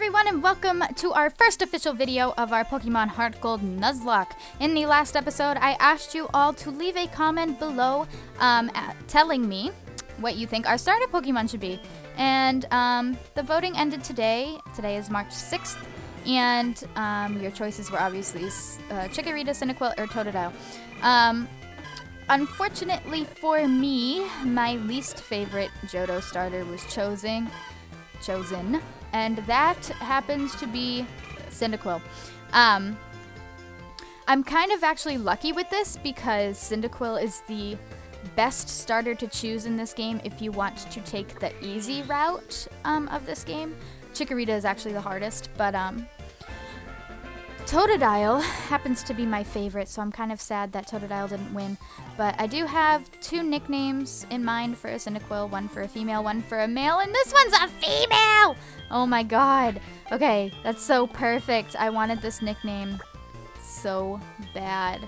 everyone, and welcome to our first official video of our Pokemon HeartGold Nuzlocke. In the last episode, I asked you all to leave a comment below telling me what you think our starter Pokemon should be. And the voting ended today. Today is March 6th. And your choices were obviously Chikorita, Cyndaquil, or Totodile. Unfortunately for me, my least favorite Johto starter was chosen, and that happens to be Cyndaquil. I'm kind of actually lucky with this because Cyndaquil is the best starter to choose in this game if you want to take the easy route of this game. Chikorita is actually the hardest, but Totodile happens to be my favorite, so I'm kind of sad that Totodile didn't win. But I do have two nicknames in mind for a Cyndaquil, one for a female, one for a male, and this one's a female! Oh my god. Okay, that's so perfect. I wanted this nickname so bad.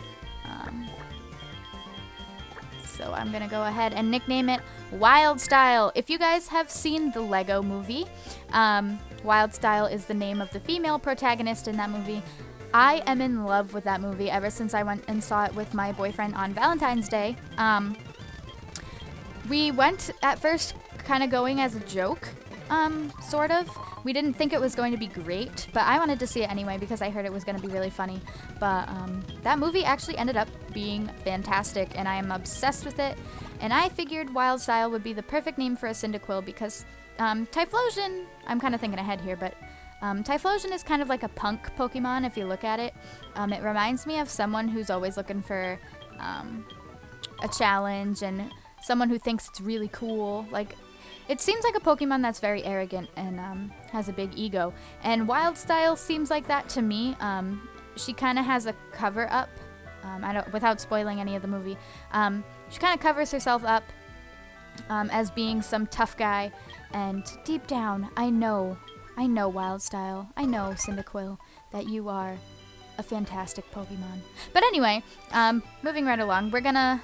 So I'm gonna go ahead and nickname it Wyldstyle. If you guys have seen the Lego movie, Wyldstyle is the name of the female protagonist in that movie. I am in love with that movie ever since I went and saw it with my boyfriend on Valentine's Day. We went at first kind of going as a joke, sort of. We didn't think it was going to be great, but I wanted to see it anyway because I heard it was going to be really funny. But that movie actually ended up being fantastic, and I am obsessed with it. And I figured Wyldstyle would be the perfect name for a Cyndaquil because Typhlosion, I'm kind of thinking ahead here, but Typhlosion is kind of like a punk Pokemon if you look at it. It reminds me of someone who's always looking for a challenge and someone who thinks it's really cool. Like, it seems like a Pokemon that's very arrogant and has a big ego. And Wyldstyle seems like that to me. She kind of has a cover up. Without spoiling any of the movie, she kind of covers herself up as being some tough guy. And deep down, I know Wyldstyle, I know Cyndaquil, that you are a fantastic Pokemon. But anyway, moving right along, we're gonna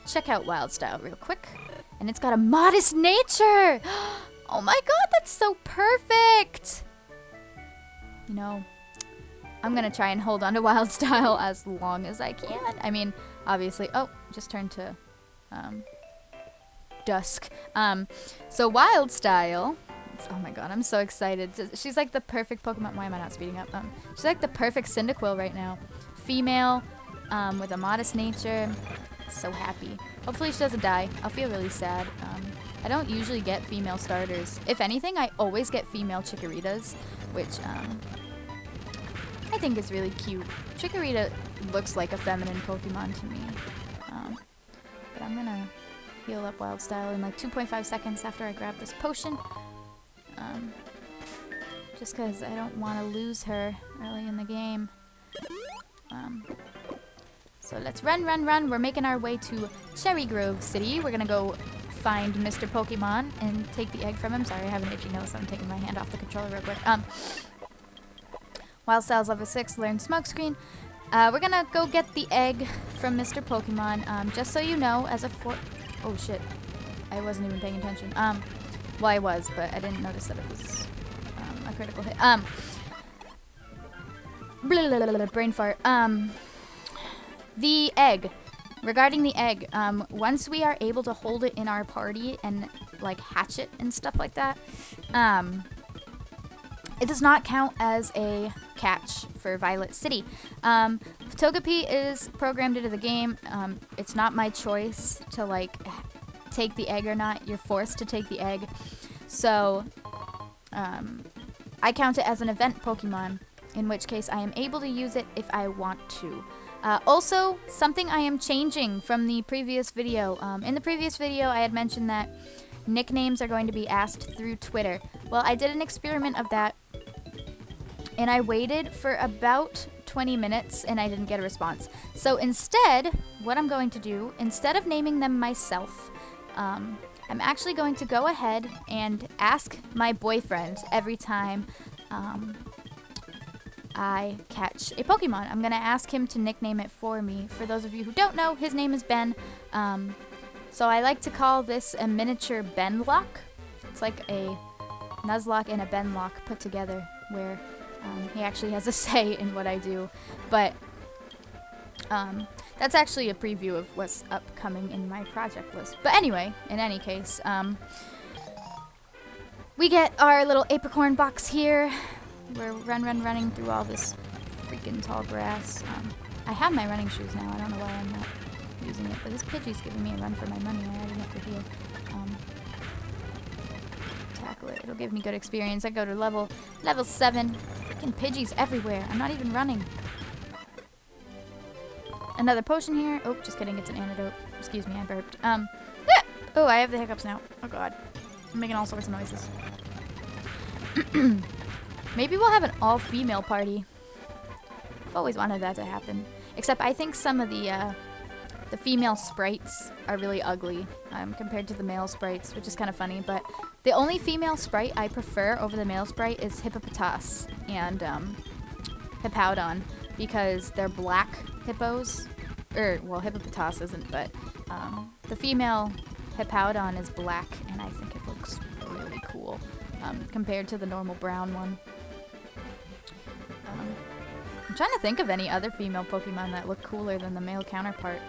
check out Wyldstyle real quick. And it's got a modest nature! Oh my god, that's so perfect! You know, I'm gonna try and hold on to Wyldstyle as long as I can. I mean, obviously, just turned to dusk. So Wyldstyle, oh my god, I'm so excited. She's like the perfect Pokemon. Why am I not speeding up? She's like the perfect Cyndaquil right now. Female, with a modest nature. So happy. Hopefully she doesn't die. I'll feel really sad. I don't usually get female starters. If anything, I always get female Chikoritas, which I think is really cute. Chikorita looks like a feminine Pokemon to me. But I'm gonna heal up Wyldstyle in like 2.5 seconds after I grab this potion. Just because I don't want to lose her early in the game. So let's run. We're making our way to Cherry Grove City. We're gonna go find Mr. Pokemon and take the egg from him. Sorry, I have an itchy nose, so I'm taking my hand off the controller real quick. Wyldstyle's level 6, learn Smokescreen. We're gonna go get the egg from Mr. Pokemon. Just so you know, as a oh shit, I wasn't even paying attention. Well, I was, but I didn't notice that it was a critical hit. Brain fart. The egg. Regarding the egg, once we are able to hold it in our party and like hatch it and stuff like that, it does not count as a catch for Violet City. Togepi is programmed into the game. It's not my choice to like take the egg or not. You're forced to take the egg. So I count it as an event Pokemon, in which case I am able to use it if I want to. Also, something I am changing from the previous video. In the previous video, I had mentioned that nicknames are going to be asked through Twitter. Well, I did an experiment of that, and I waited for about 20 minutes, and I didn't get a response. So instead, what I'm going to do, instead of naming them myself, I'm actually going to go ahead and ask my boyfriend every time I catch a Pokemon. I'm going to ask him to nickname it for me. For those of you who don't know, his name is Ben. So I like to call this a miniature Benlock. It's like a Nuzlocke and a Benlock put together. where he actually has a say in what I do. But that's actually a preview of what's upcoming in my project list. But anyway, in any case, we get our little apricorn box here. We're running through all this freaking tall grass. I have my running shoes now. I don't know why I'm not using it, but this Pidgey's giving me a run for my money. I already have to heal. Tackle it. It'll give me good experience. I go to level 7. Freaking Pidgeys everywhere. I'm not even running. Another potion here. Oh, just kidding. It's an antidote. Excuse me, I burped. Oh, I have the hiccups now. Oh god. I'm making all sorts of noises. Maybe we'll have an all-female party. I've always wanted that to happen. Except I think some of the female sprites are really ugly compared to the male sprites, which is kind of funny. But the only female sprite I prefer over the male sprite is Hippopotas and Hippowdon, because they're black hippos. Well, Hippopotas isn't, but the female Hippowdon is black, and I think it looks really cool compared to the normal brown one. I'm trying to think of any other female Pokemon that look cooler than the male counterpart.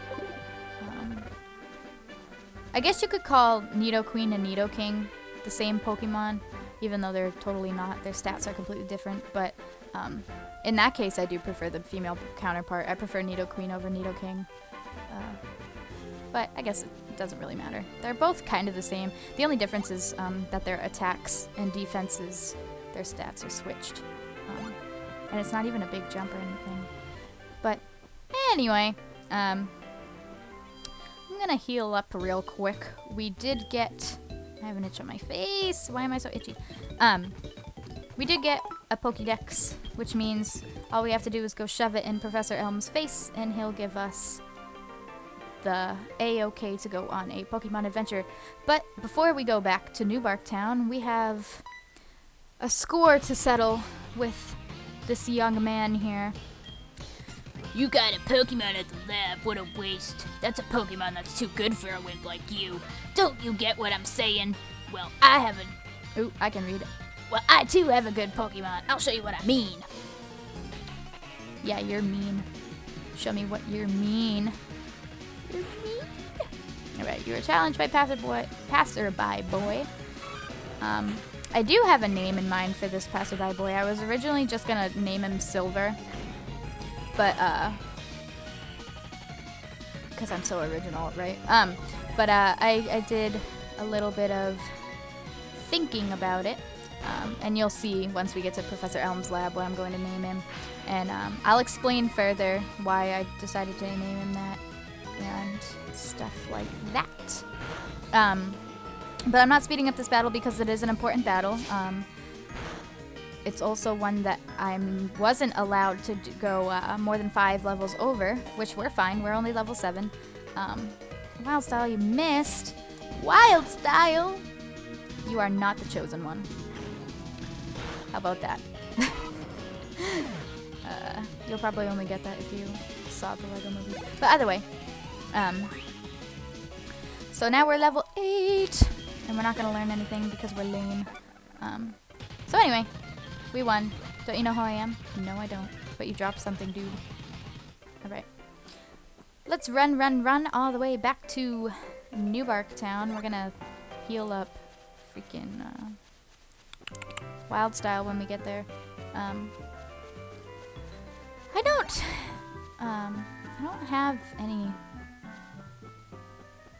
I guess you could call Nidoqueen and Nidoking the same Pokemon, even though they're totally not. Their stats are completely different, but in that case, I do prefer the female counterpart. I prefer Nidoqueen over Nidoking. But I guess it doesn't really matter. They're both kind of the same. The only difference is that their attacks and defenses, their stats are switched. And it's not even a big jump or anything. But anyway, I'm gonna heal up real quick. We did get... I have an itch on my face. Why am I so itchy? We did get a Pokédex, which means all we have to do is go shove it in Professor Elm's face, and he'll give us the A-OK to go on a Pokemon adventure. But before we go back to New Bark Town, we have a score to settle with this young man here. You got a Pokemon at the lab, what a waste. That's a Pokemon that's too good for a wimp like you. Don't you get what I'm saying? Well, I have a... Ooh, I can read it. Well, I too have a good Pokemon. I'll show you what I mean. Yeah, you're mean. Show me what you're mean. You're mean. Alright, you were challenged by Passerby Boy. I do have a name in mind for this Passerby Boy. I was originally just gonna name him Silver. But, because I'm so original, right? But I did a little bit of thinking about it. And you'll see once we get to Professor Elm's lab what I'm going to name him. And I'll explain further why I decided to name him that and stuff like that. But I'm not speeding up this battle because it is an important battle. It's also one that I wasn't allowed to go more than 5 levels over, which we're fine. We're only level 7. Wyldstyle, you missed. Wyldstyle! You are not the chosen one. How about that? You'll probably only get that if you saw the Lego movie. But either way. So now we're level 8. And we're not going to learn anything because we're lame. So anyway. We won. Don't you know who I am? No, I don't. But you dropped something, dude. Alright. Let's run all the way back to New Bark Town. We're gonna heal up freaking Wyldstyle when we get there. I don't have any...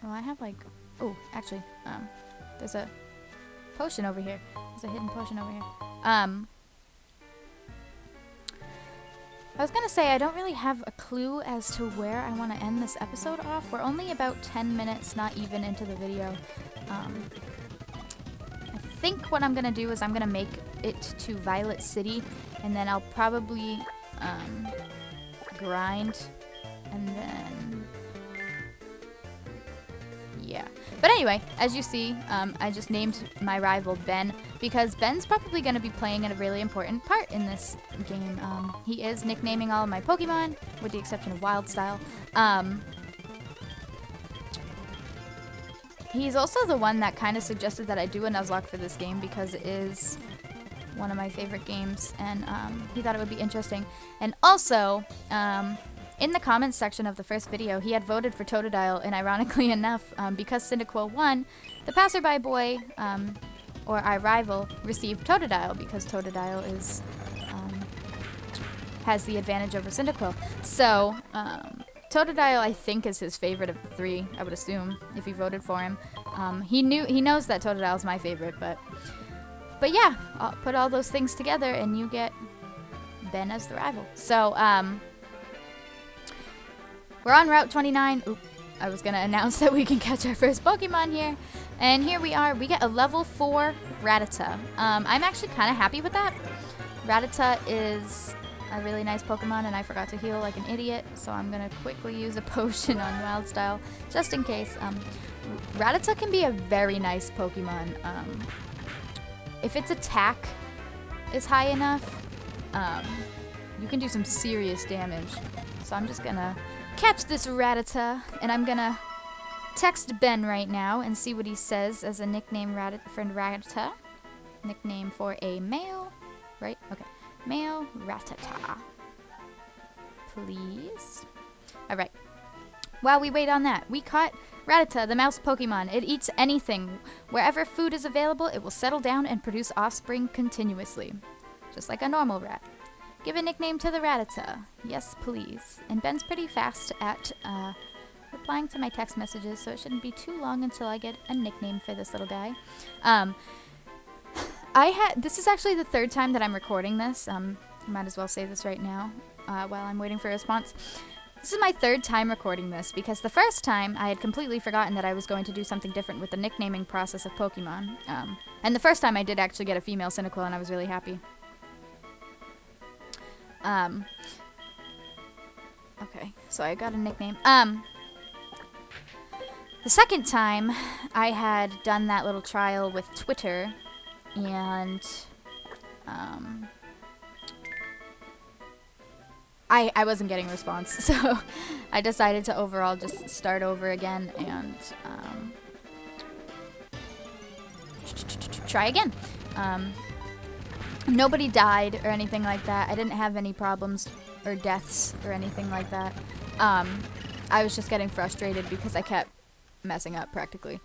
Oh, I have like... Oh, actually, there's a potion over here. There's a hidden potion over here. I was gonna say I don't really have a clue as to where I want to end this episode off. We're only about 10 minutes, not even into the video. I think what I'm gonna do is I'm gonna make it to Violet City, and then I'll probably grind, and then yeah. But anyway, as you see, I just named my rival Ben because Ben's probably going to be playing a really important part in this game. He is nicknaming all of my Pokemon, with the exception of Wyldstyle. He's also the one that kind of suggested that I do a Nuzlocke for this game because it is one of my favorite games, and he thought it would be interesting. And also, in the comments section of the first video, he had voted for Totodile, and ironically enough, because Cyndaquil won, the passerby boy, or our rival, received Totodile because Totodile is has the advantage over Cyndaquil. So, Totodile, I think, is his favorite of the three, I would assume, if he voted for him. He knows that Totodile is my favorite, but yeah, I'll put all those things together and you get Ben as the rival. So, we're on Route 29. Oop, I was gonna announce that we can catch our first Pokemon here. And here we are. We get a level 4 Rattata. I'm actually kind of happy with that. Rattata is a really nice Pokemon, and I forgot to heal like an idiot, so I'm gonna quickly use a potion on Wyldstyle, just in case. Rattata can be a very nice Pokemon. If its attack is high enough, you can do some serious damage. So I'm just gonna catch this Rattata, and I'm gonna text Ben right now and see what he says as a nickname for Rattata. Nickname for a male, right? Okay. Male Rattata. Please. Alright. While we wait on that, we caught Rattata, the mouse Pokemon. It eats anything. Wherever food is available, it will settle down and produce offspring continuously. Just like a normal rat. Give a nickname to the Rattata. Yes, please. And Ben's pretty fast at replying to my text messages, so it shouldn't be too long until I get a nickname for this little guy. This is actually the third time that I'm recording this. Might as well say this right now while I'm waiting for a response. This is my third time recording this because the first time I had completely forgotten that I was going to do something different with the nicknaming process of Pokemon. And the first time I did actually get a female Cyndaquil, and I was really happy. Okay, so I got a nickname. The second time I had done that little trial with Twitter, and I wasn't getting a response, so I decided to overall just start over again and try again. Nobody died or anything like that. I didn't have any problems or deaths or anything like that. I was just getting frustrated because I kept messing up practically.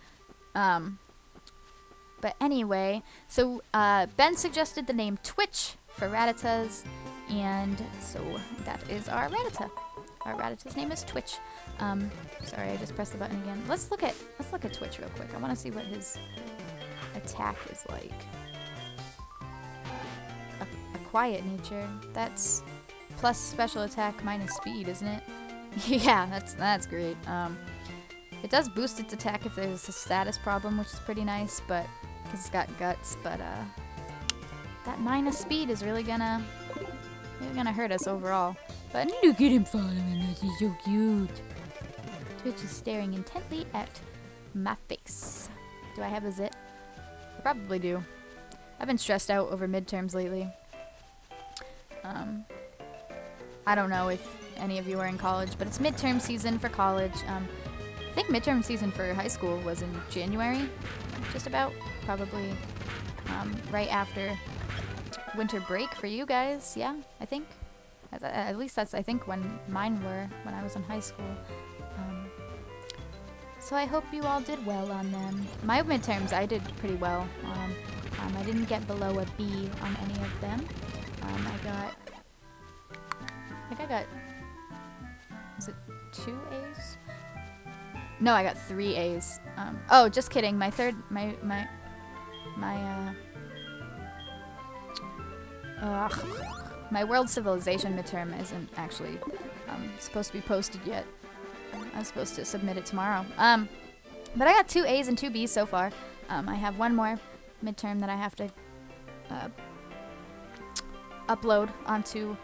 But anyway, so Ben suggested the name Twitch for Rattatas, and so that is our Rattata. Our Rattata's name is Twitch. Sorry, I just pressed the button again. Let's look at Twitch real quick. I want to see what his attack is like. A quiet nature. That's plus special attack minus speed, isn't it? Yeah, that's great. It does boost its attack if there's a status problem, which is pretty nice, but because it's got guts. But that minus speed is really gonna hurt us overall. But look at him following us, he's so cute. Twitch is staring intently at my face. Do I have a zit? I probably do. I've been stressed out over midterms lately. I don't know if any of you are in college, but it's midterm season for college. I think midterm season for high school was in January, just about. Probably right after winter break for you guys, yeah, I think. At least that's, I think, when mine were, when I was in high school. So I hope you all did well on them. My midterms, I did pretty well on. I didn't get below a B on any of them. I think I got, was it 2 A's? No, I got 3 A's. Oh, just kidding. My World Civilization midterm isn't actually supposed to be posted yet. I'm supposed to submit it tomorrow. But I got 2 A's and 2 B's so far. I have one more midterm that I have to upload onto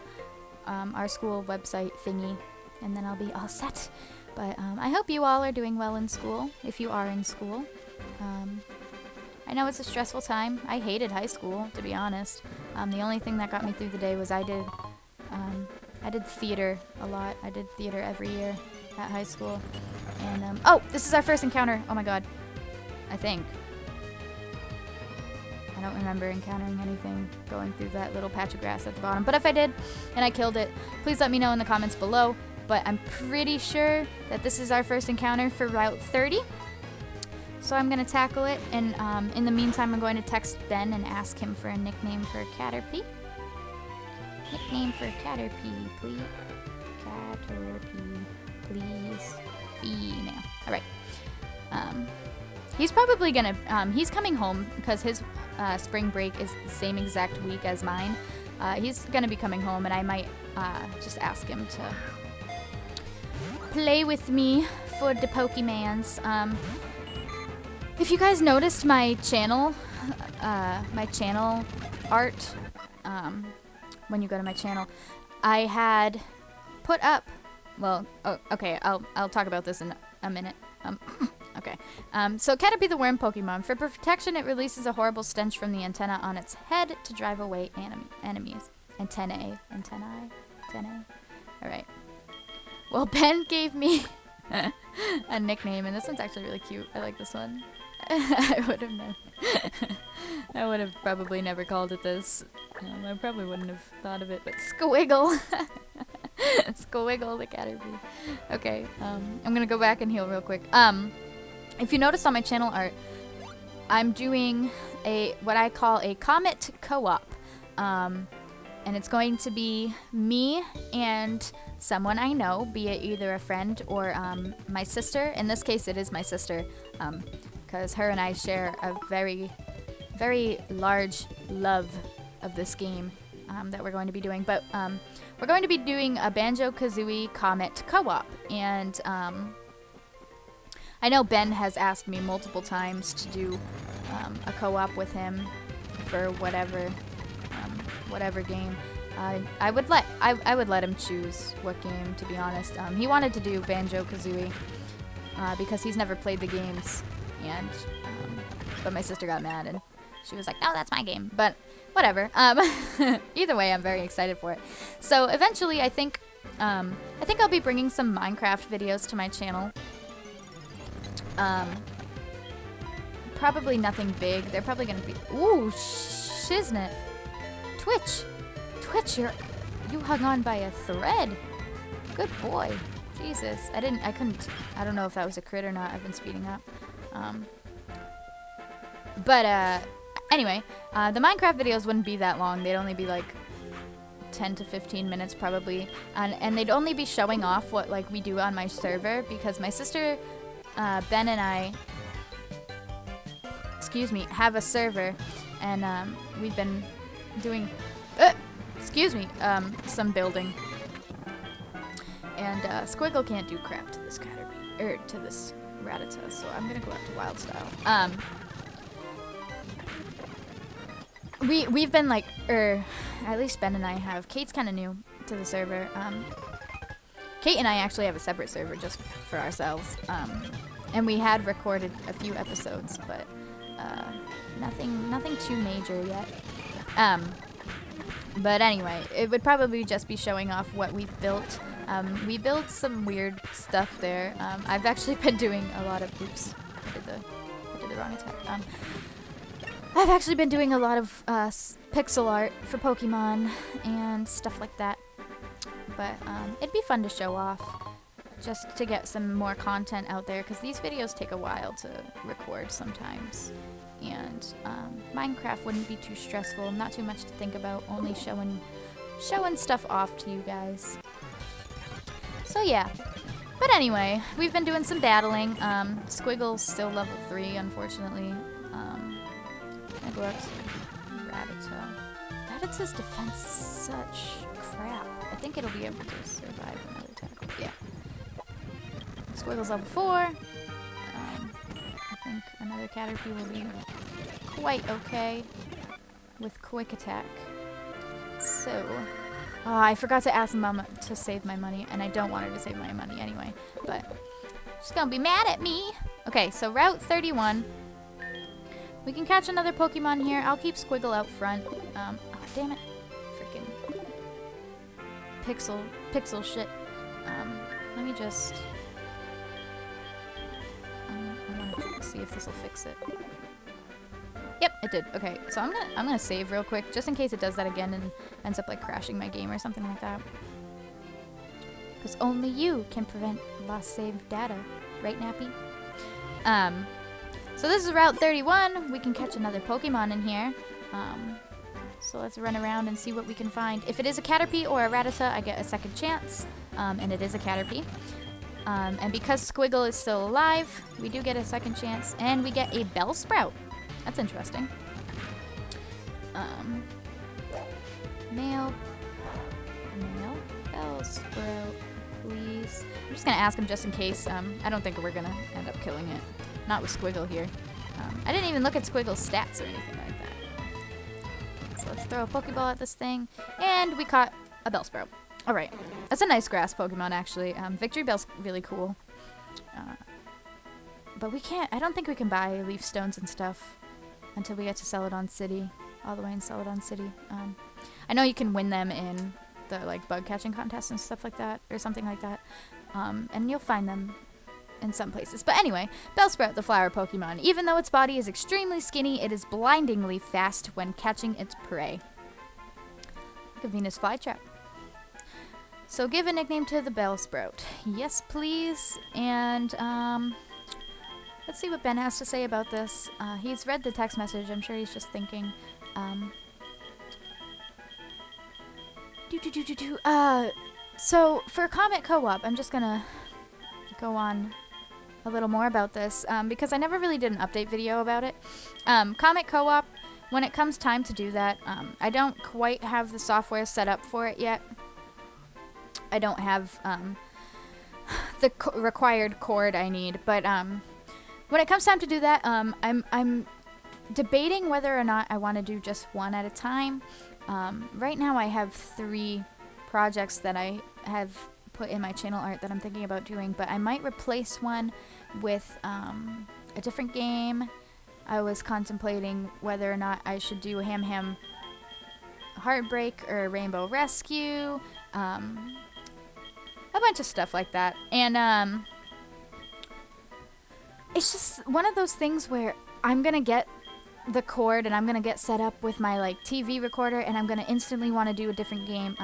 our school website thingy, and then I'll be all set. But I hope you all are doing well in school, if you are in school. I know it's a stressful time. I hated high school, to be honest. The only thing that got me through the day was I did theater a lot. I did theater every year at high school. And, oh, this is our first encounter. Oh my god. I think. I don't remember encountering anything going through that little patch of grass at the bottom. But if I did and I killed it, please let me know in the comments below. But I'm pretty sure that this is our first encounter for Route 30. So I'm going to tackle it. And in the meantime, I'm going to text Ben and ask him for a nickname for Caterpie. Nickname for Caterpie, please. Caterpie, please. Female. All right. He's probably going to... he's coming home because his spring break is the same exact week as mine. He's going to be coming home, and I might just ask him to play with me for the Pokemans. If you guys noticed my channel art, when you go to my channel, I had put up, well, oh, okay, I'll talk about this in a minute. Okay. So Caterpie the worm Pokemon. For protection, it releases a horrible stench from the antenna on its head to drive away enemies. Antennae. All right. Well, Ben gave me a nickname, and this one's actually really cute. I like this one. I would have probably never called it this. I probably wouldn't have thought of it, but Squiggle. Squiggle the Caterpie. Okay, I'm gonna go back and heal real quick. If you notice on my channel art, I'm doing what I call a Comet co-op. And it's going to be me and someone I know, be it either a friend or my sister. In this case, it is my sister, because her and I share a very, very large love of this game that we're going to be doing. But we're going to be doing a Banjo-Kazooie Comet co-op. And I know Ben has asked me multiple times to do a co-op with him for whatever game. I would let him choose what game, to be honest. He wanted to do Banjo-Kazooie because he's never played the games, and but my sister got mad and she was like, "No, that's my game." But whatever. Either way, I'm very excited for it. So eventually, I think I'll be bringing some Minecraft videos to my channel. Probably nothing big. They're probably gonna be shiznit. Twitch, you hung on by a thread. Good boy. Jesus, I don't know if that was a crit or not. I've been speeding up. Anyway, the Minecraft videos wouldn't be that long. They'd only be like 10 to 15 minutes probably. And they'd only be showing off what like we do on my server, because my sister, Ben and I, have a server, and we've been doing some building, and Squiggle can't do crap to this Caterpie, or to this Rattata, so I'm gonna go up to Wyldstyle. We've been like, at least Ben and I have. Kate's kind of new to the server. Kate and I actually have a separate server just for ourselves, and we had recorded a few episodes, but nothing too major yet. But anyway, it would probably just be showing off what we've built. We built some weird stuff there. I've actually been doing a lot of, oops, I did the wrong attack. I've actually been doing a lot of pixel art for Pokemon and stuff like that. But it'd be fun to show off, just to get some more content out there, because these videos take a while to record sometimes. And Minecraft wouldn't be too stressful, not too much to think about, only showing stuff off to you guys. So yeah. But anyway, we've been doing some battling. Squiggle's still level 3, unfortunately. I go up to Rattata. Rattata's defense is such crap. I think it'll be able to survive another tackle. Yeah. Squiggle's level 4. I think another Caterpie will be quite okay with quick attack. So, I forgot to ask Mama to save my money, and I don't want her to save my money anyway, but she's gonna be mad at me. Okay, so Route 31. We can catch another Pokemon here. I'll keep Squiggle out front. Oh, damn it. Freaking pixel shit. Let me just... I want to see if this will fix it. Yep, it did. Okay, so I'm gonna save real quick just in case it does that again and ends up like crashing my game or something like that. Because only you can prevent lost saved data, right, Nappy? So this is Route 31. We can catch another Pokemon in here. So let's run around and see what we can find. If it is a Caterpie or a Rattata, I get a second chance. And it is a Caterpie. And because Squiggle is still alive, we do get a second chance. And we get a Bellsprout. That's interesting. Male Bellsprout, please. I'm just gonna ask him just in case. I don't think we're gonna end up killing it. Not with Squiggle here. I didn't even look at Squiggle's stats or anything like that. So let's throw a Pokeball at this thing. And we caught a Bellsprout. Alright. That's a nice grass Pokemon, actually. Victory Bell's really cool. But we can't... I don't think we can buy leaf stones and stuff until we get to Celadon City. All the way in Celadon City. I know you can win them in the, like, bug catching contests and stuff like that. Or something like that. And you'll find them in some places. But anyway, Bellsprout, the flower Pokemon. Even though its body is extremely skinny, it is blindingly fast when catching its prey. Like a Venus flytrap. So give a nickname to the Bellsprout. Yes, please. And let's see what Ben has to say about this. He's read the text message. I'm sure he's just thinking. So for Comet Co-op, I'm just gonna go on a little more about this because I never really did an update video about it. Comet Co-op, when it comes time to do that, I don't quite have the software set up for it yet. I don't have the required cord I need, but when it comes time to do that, I'm debating whether or not I want to do just one at a time. Right now I have 3 projects that I have put in my channel art that I'm thinking about doing, but I might replace one with a different game. I was contemplating whether or not I should do a Ham Ham Heartbreak or Rainbow Rescue, a bunch of stuff like that. And it's just one of those things where I'm gonna get the cord and I'm gonna get set up with my like TV recorder and I'm gonna instantly want to do a different game.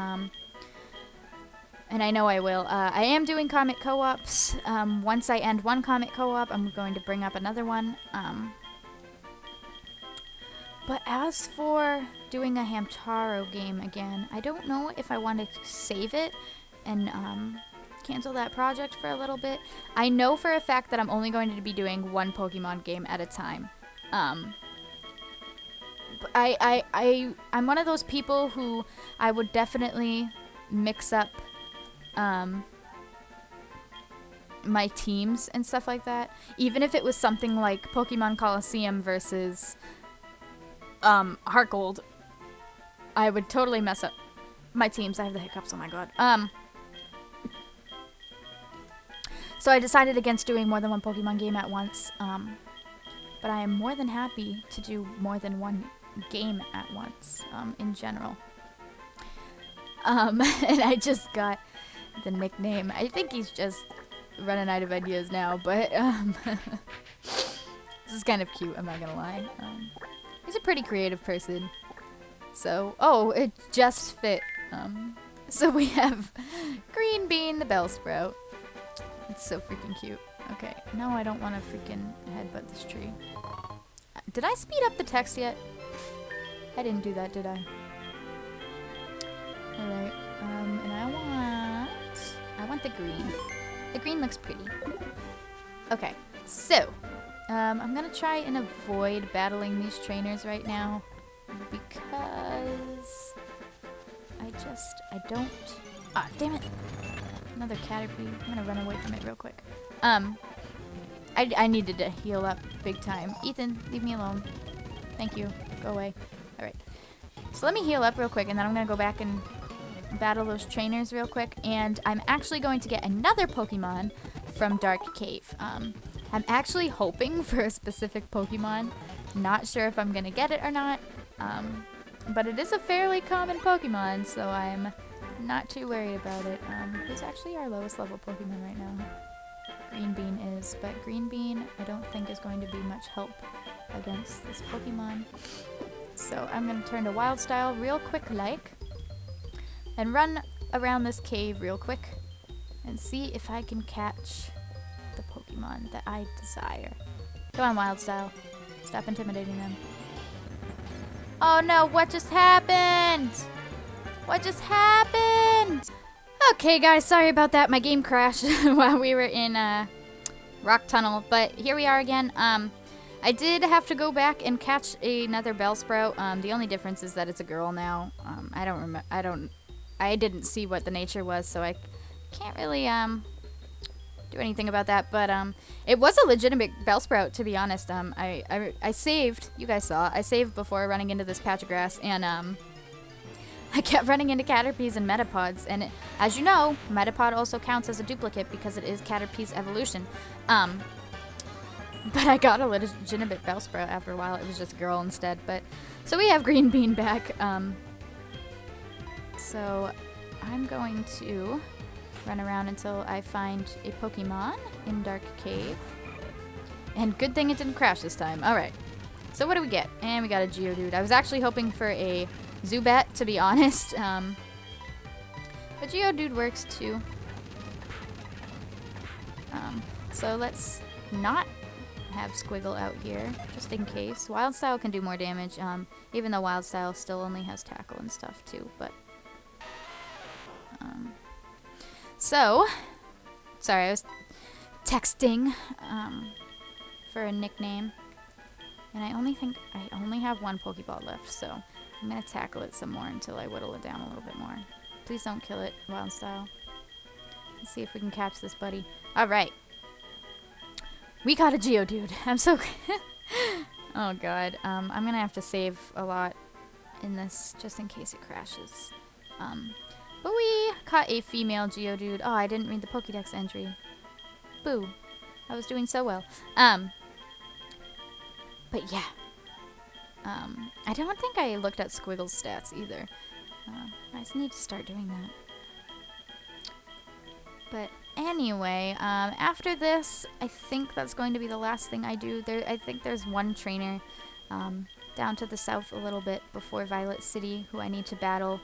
And I know I will. I am doing Comet Co-ops. Once I end one Comet Co-op, I'm going to bring up another one. But as for doing a Hamtaro game again, I don't know if I want to save it and cancel that project for a little bit. I know for a fact that I'm only going to be doing one Pokemon game at a time. I'm one of those people who I would definitely mix up my teams and stuff like that. Even if it was something like Pokemon Coliseum versus HeartGold, I would totally mess up my teams. I have the hiccups, oh my god. So I decided against doing more than one Pokemon game at once. But I am more than happy to do more than one game at once, in general. And I just got the nickname. I think he's just running out of ideas now, but this is kind of cute, I'm not gonna lie. He's a pretty creative person. So, oh, it just fit. So we have Green Bean the Bellsprout. It's so freaking cute. Okay, no, I don't want to freaking headbutt this tree. Did I speed up the text yet? I didn't do that, did I? Alright, and I want the green. The green looks pretty. Okay, so, I'm gonna try and avoid battling these trainers right now because I don't... Ah, damn it! Another Caterpie. I'm gonna run away from it real quick. I needed to heal up big time. Ethan, leave me alone. Thank you. Go away. Alright. So let me heal up real quick, and then I'm gonna go back and battle those trainers real quick. And I'm actually going to get another Pokemon from Dark Cave. I'm actually hoping for a specific Pokemon. Not sure if I'm gonna get it or not. But it is a fairly common Pokemon, so I'm not too worried about it. Who's actually our lowest level Pokemon right now? Green Bean is, but Green Bean I don't think is going to be much help against this Pokemon. So I'm gonna turn to Wyldstyle real quick and run around this cave real quick and see if I can catch the Pokemon that I desire. Come on, Wyldstyle. Stop intimidating them. Oh no, what just happened? What just happened? Okay guys, sorry about that. My game crashed while we were in Rock Tunnel, but here we are again. I did have to go back and catch another Bellsprout. The only difference is that it's a girl now. I didn't see what the nature was, so I can't really do anything about that. But it was a legitimate Bellsprout, to be honest. I saved. You guys saw. I saved before running into this patch of grass, and I kept running into Caterpies and Metapods, and as you know, Metapod also counts as a duplicate because it is Caterpie's evolution. But I got a legitimate Bellsprout after a while. It was just a girl instead. But so we have Green Bean back. So I'm going to run around until I find a Pokemon in Dark Cave. And good thing it didn't crash this time. All right. So what do we get? And we got a Geodude. I was actually hoping for a Zubat, to be honest. But Geodude works too. So let's not have Squiggle out here, just in case. Wyldstyle can do more damage, even though Wyldstyle still only has Tackle and stuff too, but... So, sorry, I was texting for a nickname, and I only have one Pokeball left, so I'm gonna tackle it some more until I whittle it down a little bit more. Please don't kill it, Wyldstyle. Let's see if we can catch this buddy. Alright. We got a Geodude. I'm so... Oh god. I'm gonna have to save a lot in this, just in case it crashes. But we caught a female Geodude. Oh, I didn't read the Pokédex entry. Boo. I was doing so well. But yeah. I don't think I looked at Squiggle's stats either. I just need to start doing that. But anyway, after this, I think that's going to be the last thing I do. I think there's one trainer down to the south a little bit before Violet City who I need to battle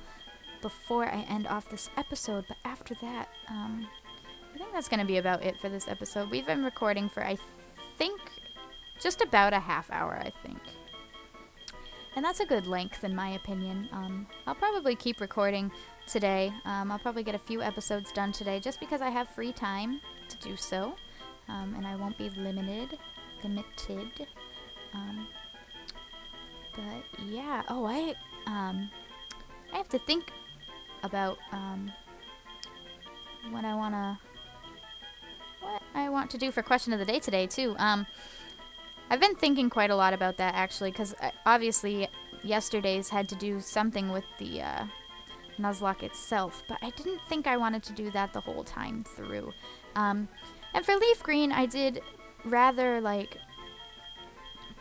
before I end off this episode. But after that, I think that's going to be about it for this episode. We've been recording for, I think, just about a half hour, I think. And that's a good length, in my opinion. I'll probably keep recording today. I'll probably get a few episodes done today just because I have free time to do so. And I won't be limited. But yeah. Oh, I have to think about what I want to do for question of the day today too. I've been thinking quite a lot about that actually, because obviously yesterday's had to do something with the Nuzlocke itself, but I didn't think I wanted to do that the whole time through. And for Leaf Green, I did rather like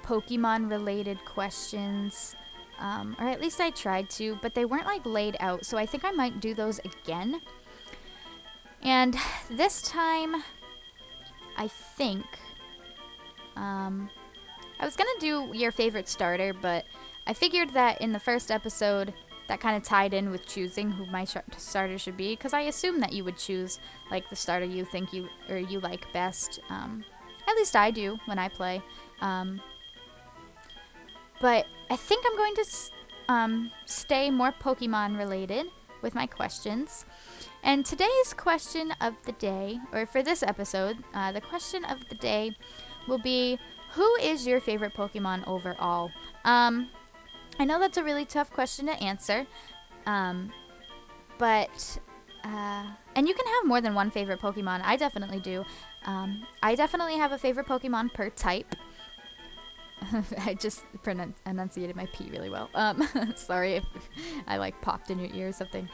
Pokemon related questions, or at least I tried to, but they weren't like laid out, so I think I might do those again. And this time, I think, I was gonna do your favorite starter, but I figured that in the first episode, that kind of tied in with choosing who my starter should be, because I assume that you would choose like the starter you think you like best. At least I do when I play. But I think I'm going to stay more Pokemon related with my questions. And today's question of the day, or for this episode, the question of the day will be, who is your favorite Pokemon overall? I know that's a really tough question to answer, but, and you can have more than one favorite Pokemon. I definitely do. I definitely have a favorite Pokemon per type. I just enunciated my P really well. Sorry if I like popped in your ear or something.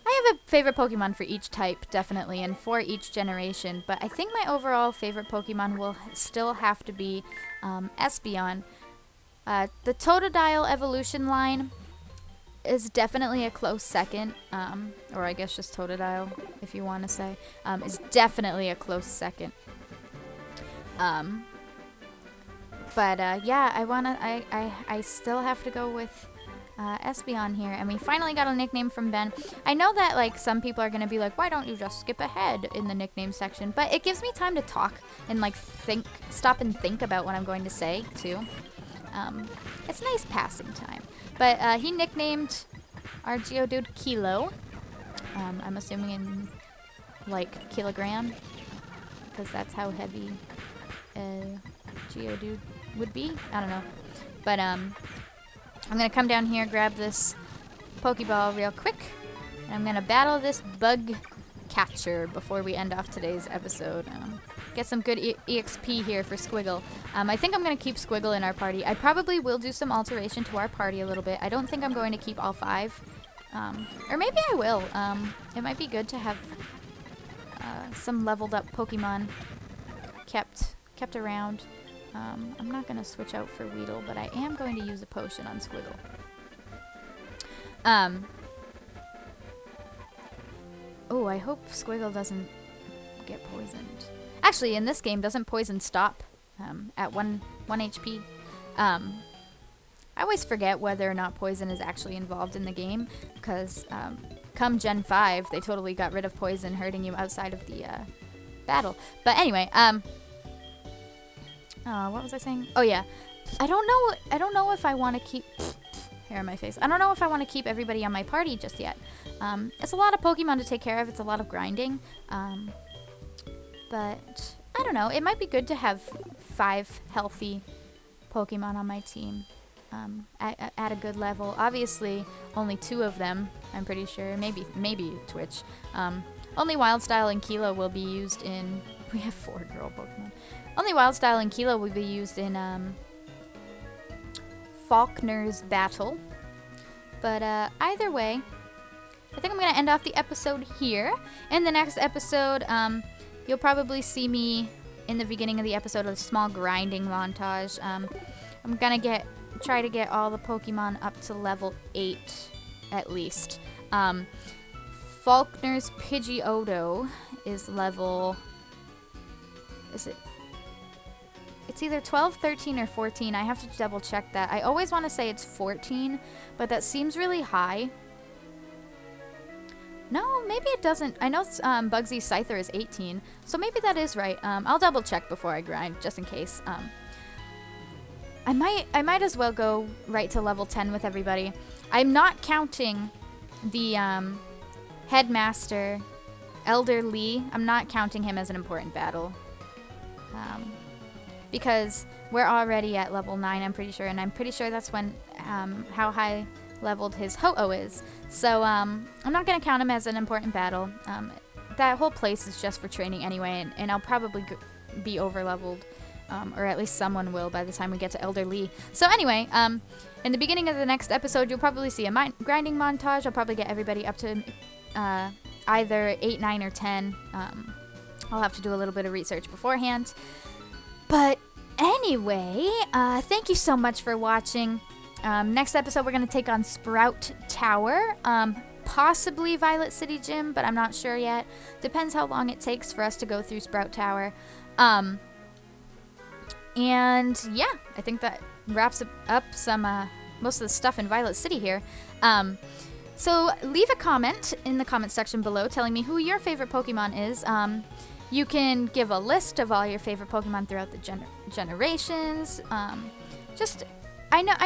I have a favorite Pokemon for each type, definitely, and for each generation, but I think my overall favorite Pokemon will still have to be Espeon. The Totodile evolution line is definitely a close second, or I guess just Totodile, if you want to say, is definitely a close second. But yeah, I still have to go with Espeon here, and we finally got a nickname from Ben. I know that like some people are gonna be like, why don't you just skip ahead in the nickname section? But it gives me time to talk and like stop and think about what I'm going to say too. It's nice passing time. But he nicknamed our Geodude Kilo. I'm assuming in like kilogram, because that's how heavy Geodude would be. I don't know. But I'm gonna come down here, grab this Pokeball real quick, and I'm gonna battle this bug catcher before we end off today's episode. Get some good EXP here for Squiggle. I think I'm gonna keep Squiggle in our party. I probably will do some alteration to our party a little bit. I don't think I'm going to keep all 5. Or maybe I will. It might be good to have some leveled up Pokemon kept around. I'm not going to switch out for Weedle, but I am going to use a potion on Squiggle. Oh, I hope Squiggle doesn't get poisoned. Actually, in this game, doesn't poison stop at 1 HP? I always forget whether or not poison is actually involved in the game, because come Gen 5, they totally got rid of poison hurting you outside of the battle. But anyway, what was I saying? Oh yeah, I don't know if I want to keep hair on my face. I don't know if I want to keep everybody on my party just yet. It's a lot of Pokemon to take care of. It's a lot of grinding. But I don't know. It might be good to have 5 healthy Pokemon on my team. At a good level. Obviously, only 2 of them, I'm pretty sure. Maybe Twitch. Only Wyldstyle and Kilo will be used in... We have 4 girl Pokemon. Only Wyldstyle and Kilo will be used in Faulkner's battle. But either way, I think I'm going to end off the episode here. In the next episode, you'll probably see me in the beginning of the episode, a small grinding montage. I'm going to try to get all the Pokemon up to level 8 at least. Faulkner's Pidgeotto is level... It's either 12, 13, or 14. I have to double check that. I always want to say it's 14, but that seems really high. No, maybe it doesn't. I know Bugsy's Scyther is 18, so maybe that is right. I'll double check before I grind, just in case. I might as well go right to level 10 with everybody. I'm not counting the Headmaster, Elder Lee. I'm not counting him as an important battle. Because we're already at level 9, I'm pretty sure, and I'm pretty sure that's when how high leveled his Ho-Oh is. So I'm not going to count him as an important battle. That whole place is just for training anyway, and I'll probably be over leveled. Or at least someone will by the time we get to Elder Lee. So anyway, in the beginning of the next episode, you'll probably see a grinding montage. I'll probably get everybody up to either 8, 9, or 10. I'll have to do a little bit of research beforehand. But anyway, thank you so much for watching. Next episode, we're going to take on Sprout Tower. Possibly Violet City Gym, but I'm not sure yet. Depends how long it takes for us to go through Sprout Tower. And yeah, I think that wraps up some most of the stuff in Violet City here. So leave a comment in the comment section below telling me who your favorite Pokemon is. You can give a list of all your favorite Pokemon throughout the generations. I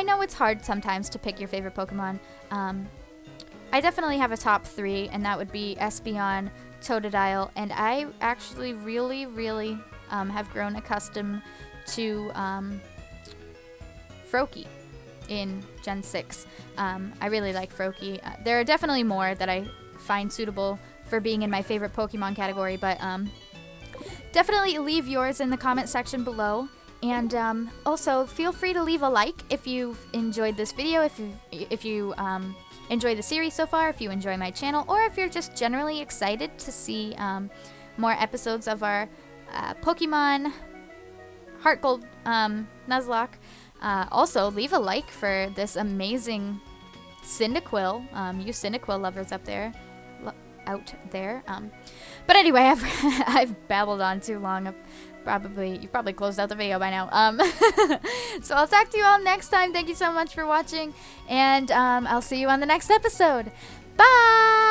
know it's hard sometimes to pick your favorite Pokemon. I definitely have a top 3, and that would be Espeon, Totodile, and I actually really have grown accustomed to Froakie in Gen 6. I really like Froakie. There are definitely more that I find suitable for being in my favorite Pokemon category, but definitely leave yours in the comment section below. And also feel free to leave a like if you've enjoyed this video, if you enjoy the series so far, if you enjoy my channel, or if you're just generally excited to see more episodes of our Pokemon HeartGold Nuzlocke. Also, leave a like for this amazing Cyndaquil. You Cyndaquil lovers up there. out there. But anyway, I've babbled on too long. You've probably closed out the video by now. So I'll talk to you all next time. Thank you so much for watching, and I'll see you on the next episode. Bye!